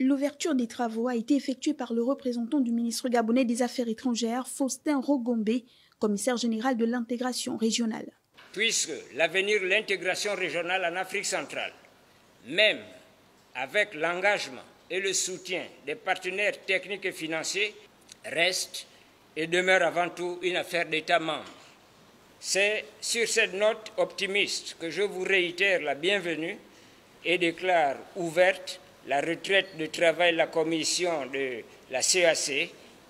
L'ouverture des travaux a été effectuée par le représentant du ministre gabonais des Affaires étrangères, Faustin Rogombe, commissaire général de l'intégration régionale. Puisque l'avenir de l'intégration régionale en Afrique centrale, même avec l'engagement et le soutien des partenaires techniques et financiers, reste et demeure avant tout une affaire d'États membres. C'est sur cette note optimiste que je vous réitère la bienvenue et déclare ouverte la retraite de travail de la commission de la CEAC,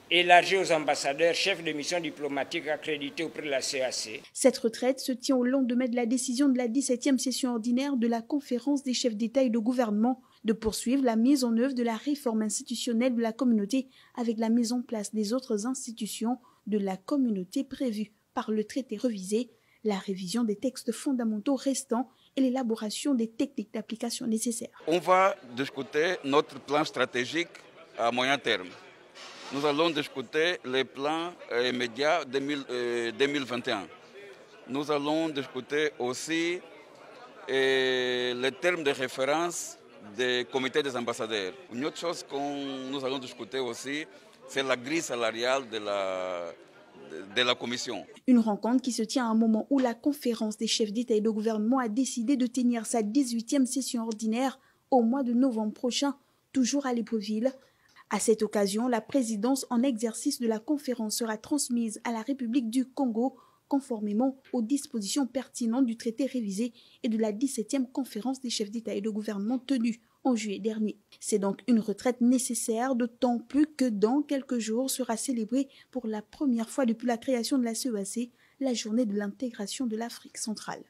élargie aux ambassadeurs chefs de mission diplomatique accrédités auprès de la CEAC. Cette retraite se tient au lendemain de la décision de la 17e session ordinaire de la conférence des chefs d'État et de gouvernement de poursuivre la mise en œuvre de la réforme institutionnelle de la communauté avec la mise en place des autres institutions de la communauté prévues par le traité révisé, la révision des textes fondamentaux restants et l'élaboration des techniques d'application nécessaires. On va discuter notre plan stratégique à moyen terme. Nous allons discuter les plans immédiats 2021. Nous allons discuter aussi les termes de référence des comités des ambassadeurs. Une autre chose que nous allons discuter aussi, c'est la grille salariale de la Commission. Une rencontre qui se tient à un moment où la conférence des chefs d'État et de gouvernement a décidé de tenir sa 18e session ordinaire au mois de novembre prochain, toujours à Libreville. À cette occasion, la présidence en exercice de la conférence sera transmise à la République du Congo, conformément aux dispositions pertinentes du traité révisé et de la 17e conférence des chefs d'État et de gouvernement tenue en juillet dernier. C'est donc une retraite nécessaire, d'autant plus que dans quelques jours sera célébrée pour la première fois depuis la création de la CEAC, la journée de l'intégration de l'Afrique centrale.